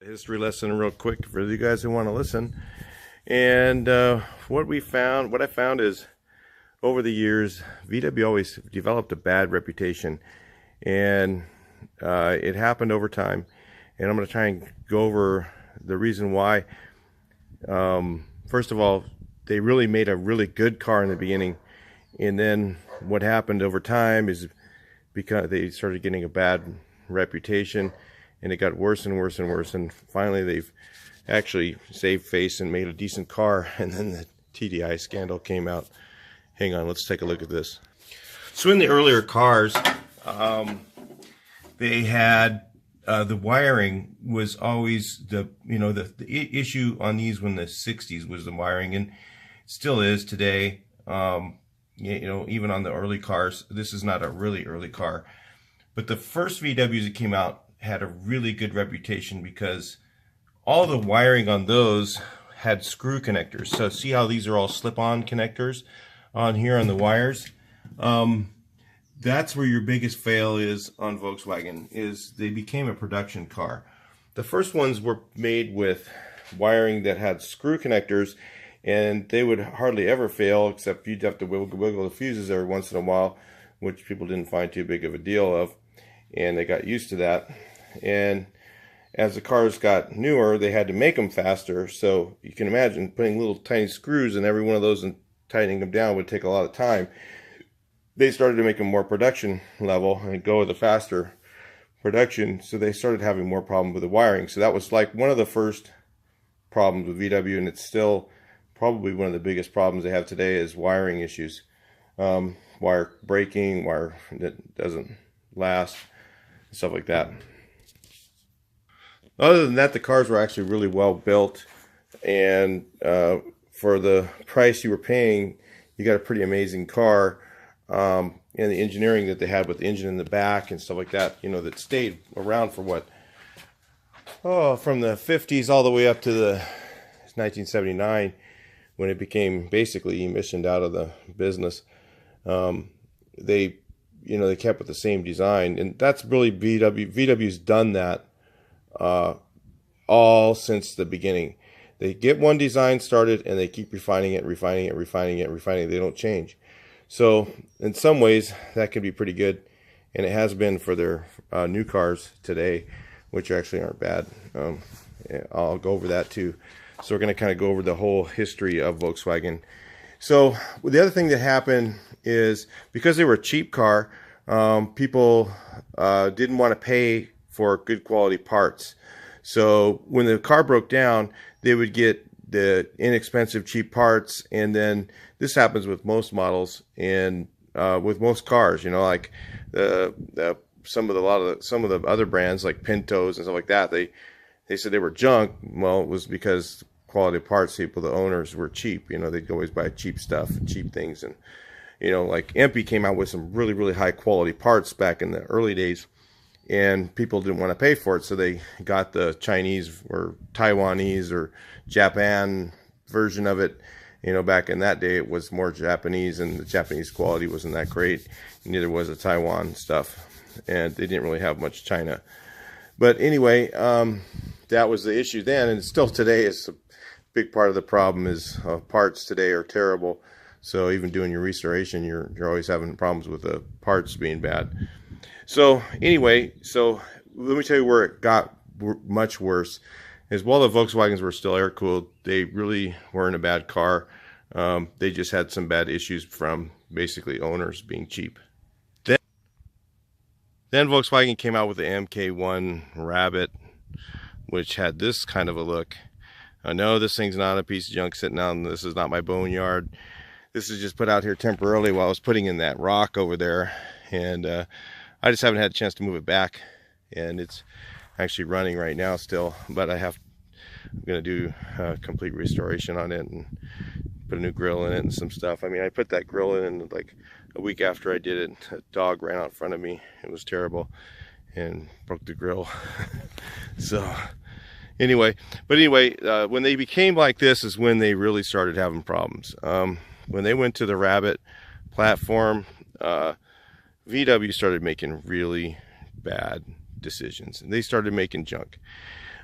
History lesson real quick for you guys who want to listen. And what I found is over the years, VW always developed a bad reputation, and it happened over time. And I'm going to try and go over the reason why. First of all, they really made a really good car in the beginning, and then what happened over time is because they started getting a bad reputation, and it got worse and worse and worse, and finally they've actually saved face and made a decent car, and then the TDI scandal came out. Hang on, let's take a look at this. So in the earlier cars, they had the wiring was always the issue on these when the 60s was the wiring, and still is today. Even on the early cars, this is not a really early car, but the first VWs that came out had a really good reputation because all the wiring on those had screw connectors. So see how these are all slip-on connectors on here on the wires? That's where your biggest fail is on Volkswagen, is they became a production car. The first ones were made with wiring that had screw connectors, and they would hardly ever fail, except you'd have to wiggle the fuses every once in a while, which people didn't find too big of a deal of, and they got used to that. And as the cars got newer, they had to make them faster. So you can imagine putting little tiny screws in every one of those and tightening them down would take a lot of time. They started to make them more production level and go with the faster production. So they started having more problems with the wiring. So that was like one of the first problems with VW, and it's still probably one of the biggest problems they have today is wiring issues. Wire breaking, wire that doesn't last, stuff like that. Other than that, the cars were actually really well built, and for the price you were paying, you got a pretty amazing car. And the engineering that they had with the engine in the back and stuff like that, that stayed around for from the 50s all the way up to the 1979, when it became basically emissioned out of the business. They kept with the same design, and that's really VW. VW's done that all since the beginning. They get one design started and they keep refining it. They don't change. So in some ways that can be pretty good, and it has been for their new cars today, which actually aren't bad. I'll go over that too. So we're going to kind of go over the whole history of Volkswagen. So the other thing that happened is because they were a cheap car, people didn't want to pay for good quality parts. So when the car broke down, they would get the inexpensive cheap parts, and then this happens with most models and with most cars. Like some of the other brands like Pintos and stuff like that. They said they were junk. Well, it was because quality parts people, the owners, were cheap. They'd always buy cheap stuff and cheap things, and like EMPI came out with some really, really high quality parts back in the early days, and people didn't want to pay for it, so they got the Chinese or Taiwanese or Japan version of it. Back in that day, it was more Japanese, and the Japanese quality wasn't that great. Neither was the Taiwan stuff, and they didn't really have much China. But anyway, that was the issue then, and still today is a big part of the problem. Is parts today are terrible. So even doing your restoration, you're always having problems with the parts being bad. So anyway, so let me tell you where it got much worse. Is while the Volkswagens were still air-cooled, they really weren't a bad car. They just had some bad issues from basically owners being cheap. Then Volkswagen came out with the MK1 Rabbit, which had this kind of a look. I know this thing's not a piece of junk sitting out, and this is not my boneyard. This is just put out here temporarily while I was putting in that rock over there, and I just haven't had a chance to move it back, and it's actually running right now still, but I'm going to do a complete restoration on it and put a new grill in it and some stuff. I mean, I put that grill in like a week after I did it. A dog ran out in front of me. It was terrible and broke the grill. So anyway, when they became like this is when they really started having problems. When they went to the Rabbit platform, VW started making really bad decisions, and they started making junk.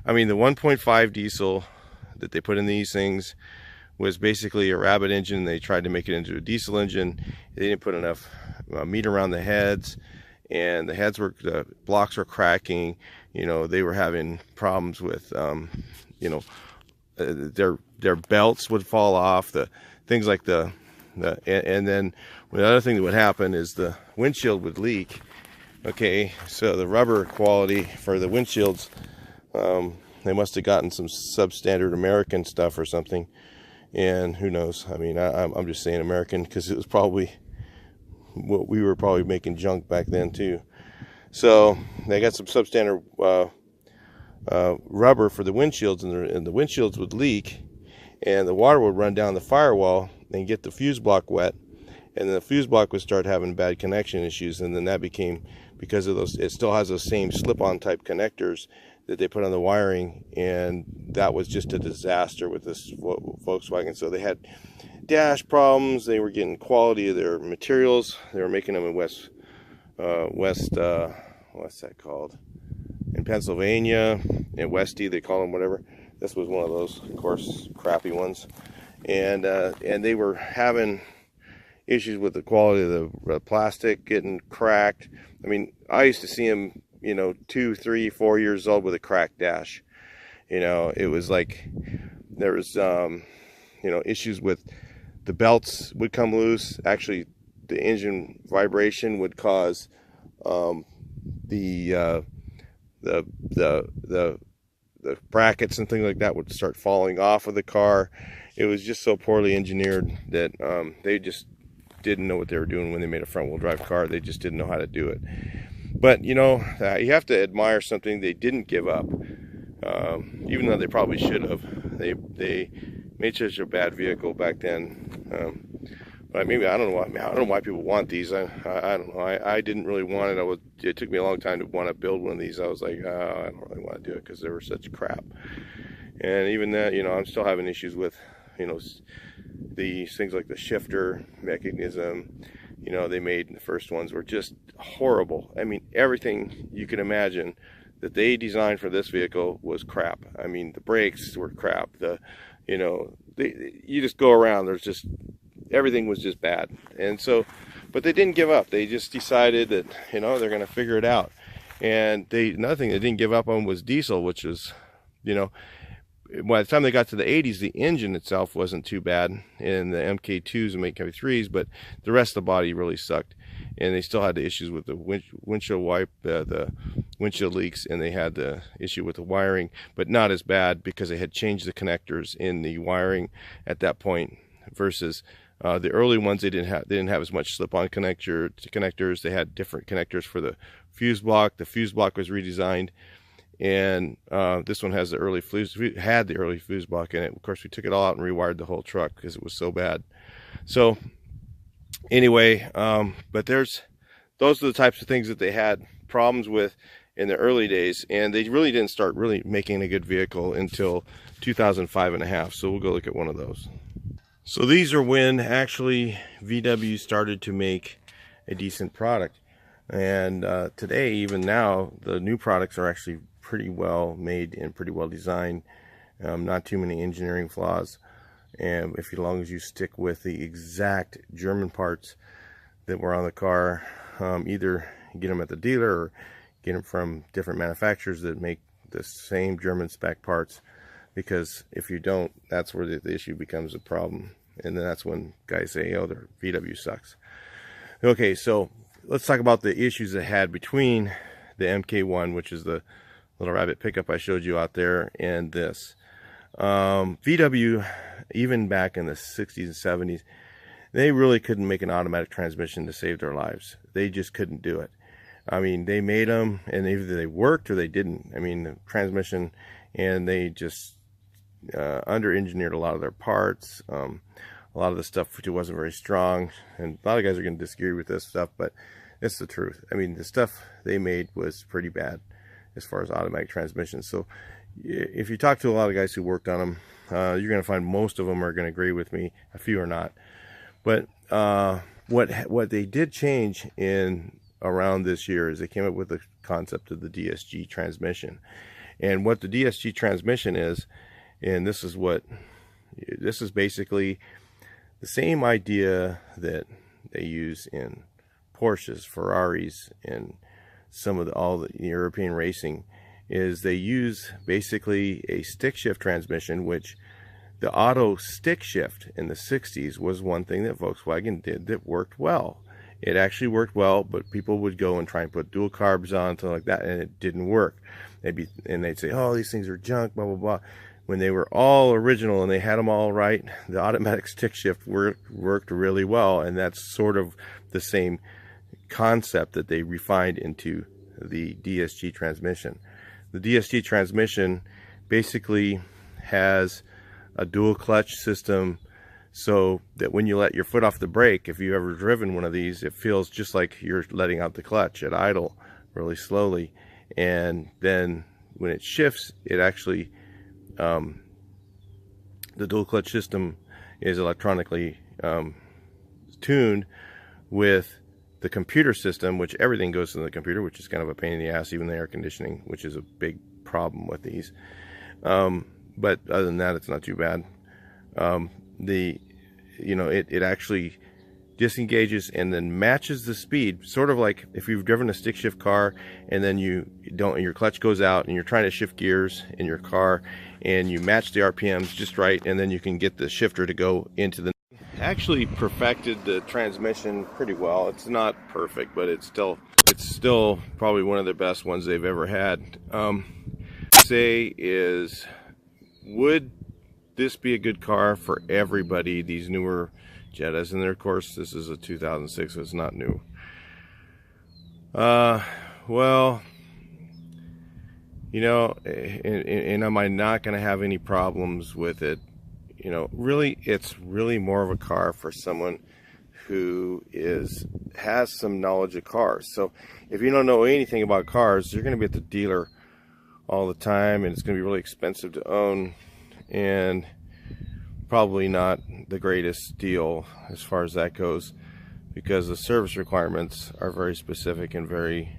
I mean, the 1.5 diesel that they put in these things was basically a rabbit engine. They tried to make it into a diesel engine. They didn't put enough meat around the heads, and the blocks were cracking. You know, they were having problems with, you know, their belts would fall off, the things like and then the other thing that would happen is the windshield would leak. Okay, so the rubber quality for the windshields, they must have gotten some substandard American stuff or something, and who knows. I mean, I'm just saying American because it was probably what we were probably making junk back then too. So they got some substandard rubber for the windshields, and the windshields would leak, and the water would run down the firewall and get the fuse block wet, and then the fuse block would start having bad connection issues, and then that became, because of those, it still has those same slip-on type connectors that they put on the wiring, and that was just a disaster with this Volkswagen. So they had dash problems. They were getting quality of their materials. They were making them in what's that called, in Pennsylvania, in Westy, they call them, whatever. This was one of those, of course, crappy ones, and they were having issues with the quality of the plastic, getting cracked. I mean, I used to see them, you know, 2, 3, 4 years old with a cracked dash. You know, it was like there was, you know, issues with the belts would come loose. Actually, the engine vibration would cause the brackets and things like that would start falling off of the car. It was just so poorly engineered that they just didn't know what they were doing when they made a front-wheel drive car. They just didn't know how to do it. But you know, you have to admire something. They didn't give up, even though they probably should have. They made such a bad vehicle back then. But maybe I don't know why people want these. I don't know. I didn't really want it. It took me a long time to want to build one of these. I was like, I don't really want to do it because they were such crap. And even that, you know, I'm still having issues with, you know, these things like the shifter mechanism. You know, they made, the first ones were just horrible. I mean, everything you can imagine that they designed for this vehicle was crap. I mean, the brakes were crap. You know, you just go around, there's just, everything was just bad. And so, but they didn't give up. They just decided that, you know, they're going to figure it out. And another thing they didn't give up on was diesel, which was, you know, by the time they got to the 80s, the engine itself wasn't too bad in the MK2s and MK3s, but the rest of the body really sucked. And they still had the issues with the windshield wipe, the windshield leaks, and they had the issue with the wiring, but not as bad because they had changed the connectors in the wiring at that point versus the early ones. They didn't have as much slip-on connectors. They had different connectors for the fuse block. The fuse block was redesigned, and this one has the early fuse block in it. Of course, we took it all out and rewired the whole truck because it was so bad. So anyway, but those are the types of things that they had problems with in the early days, and they really didn't start really making a good vehicle until 2005 and a half. So we'll go look at one of those. So these are when actually VW started to make a decent product. And today, even now, the new products are actually pretty well made and pretty well designed. Not too many engineering flaws. And as long as you stick with the exact German parts that were on the car, either get them at the dealer or get them from different manufacturers that make the same German spec parts. Because if you don't, that's where the issue becomes a problem. And then that's when guys say, oh, their VW sucks. Okay, so let's talk about the issues it had between the MK1, which is the little rabbit pickup I showed you out there, and this. VW, even back in the 60s and 70s, they really couldn't make an automatic transmission to save their lives. They just couldn't do it. I mean, they made them, and either they worked or they didn't. I mean, the transmission, and they just under-engineered a lot of their parts. A lot of the stuff which wasn't very strong, and a lot of guys are going to disagree with this stuff, but it's the truth. I mean, the stuff they made was pretty bad as far as automatic transmissions. So if you talk to a lot of guys who worked on them, you're going to find most of them are going to agree with me. A few are not. But what they did change in around this year is they came up with the concept of the DSG transmission. And what the DSG transmission is, and this is basically the same idea that they use in Porsches, Ferraris, and all the European racing, is they use basically a stick shift transmission, which the auto stick shift in the 60s was one thing that Volkswagen did that worked well. It actually worked well, but people would go and try and put dual carbs on, something like that, and it didn't work. They'd say, oh, these things are junk, blah, blah, blah. When they were all original and they had them all right, the automatic stick shift worked really well, and that's sort of the same concept that they refined into the DSG transmission. The DSG transmission basically has a dual clutch system, so that when you let your foot off the brake, if you've ever driven one of these, it feels just like you're letting out the clutch at idle really slowly. And then when it shifts, it actually, the dual clutch system is electronically tuned with the computer system, which everything goes to the computer, which is kind of a pain in the ass, even the air conditioning, which is a big problem with these. But other than that, it's not too bad. It actually disengages and then matches the speed, sort of like if you've driven a stick shift car and then your clutch goes out and you're trying to shift gears in your car and you match the RPMs just right, and then you can get the shifter to go into the... Actually perfected the transmission pretty well. It's not perfect, but it's still probably one of the best ones they've ever had. Would this be a good car for everybody, these newer Jettas? And of course, this is a 2006, so it's not new. Well, and am I not going to have any problems with it? Really, it's really more of a car for someone who has some knowledge of cars. So if you don't know anything about cars, you're going to be at the dealer all the time, and it's going to be really expensive to own, and probably not the greatest deal as far as that goes, because the service requirements are very specific and very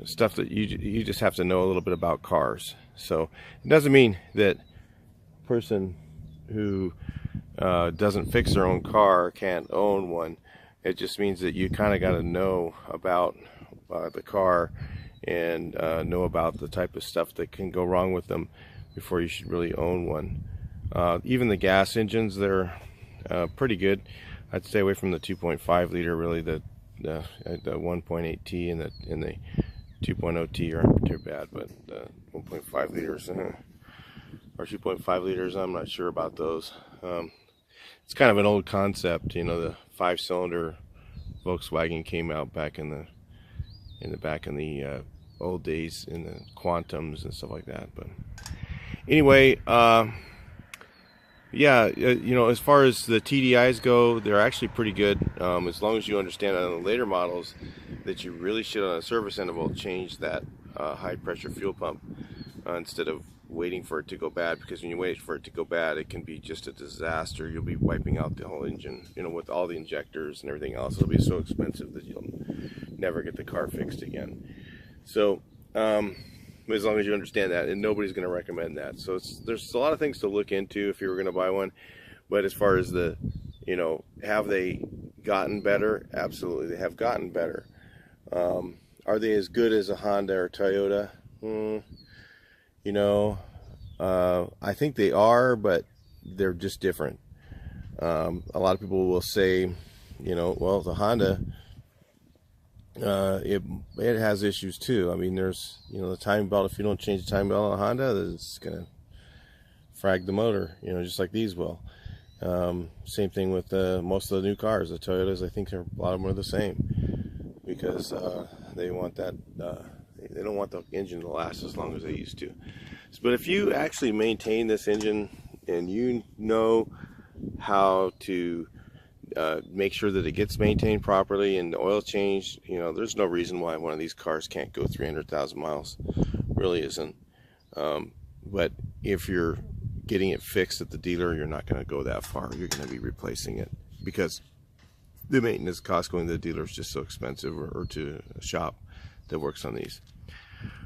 stuff that you just have to know a little bit about cars. So it doesn't mean that a person who doesn't fix their own car can't own one. It just means that you kind of got to know about the car and know about the type of stuff that can go wrong with them before you should really own one. Even the gas engines, they're pretty good. I'd stay away from the 2.5 liter, really. The 1.8T and the 2.0T aren't too bad, but 1.5 liters or 2.5 liters, I'm not sure about those. It's kind of an old concept, the 5-cylinder Volkswagen came out back in the old days, in the Quantums and stuff like that. But anyway, as far as the TDIs go, they're actually pretty good. As long as you understand on the later models that you really should, on a service interval, change that high pressure fuel pump instead of waiting for it to go bad, because when you wait for it to go bad, it can be just a disaster. You'll be wiping out the whole engine, with all the injectors and everything else. It'll be so expensive that you'll never get the car fixed again. So as long as you understand that, and nobody's going to recommend that. So there's a lot of things to look into if you were going to buy one. But as far as have they gotten better? Absolutely, they have gotten better. Are they as good as a Honda or Toyota? I think they are, but they're just different. A lot of people will say, well, the Honda, it has issues too. I mean, there's, the timing belt, if you don't change the timing belt on a Honda, it's going to frag the motor, just like these will. Same thing with most of the new cars. The Toyotas, I think a lot of them are the same, because they want that, they don't want the engine to last as long as they used to. But if you actually maintain this engine and you know how to make sure that it gets maintained properly and the oil changed, there's no reason why one of these cars can't go 300,000 miles. Really isn't. But if you're getting it fixed at the dealer, you're not going to go that far. You're going to be replacing it, because the maintenance cost going to the dealer is just so expensive, or to a shop that works on these.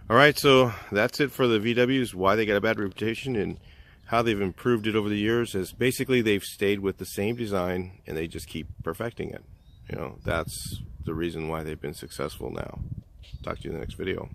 All right, so that's it for the VWs. Why they got a bad reputation and how they've improved it over the years is basically they've stayed with the same design and they just keep perfecting it. You know, that's the reason why they've been successful now. Talk to you in the next video.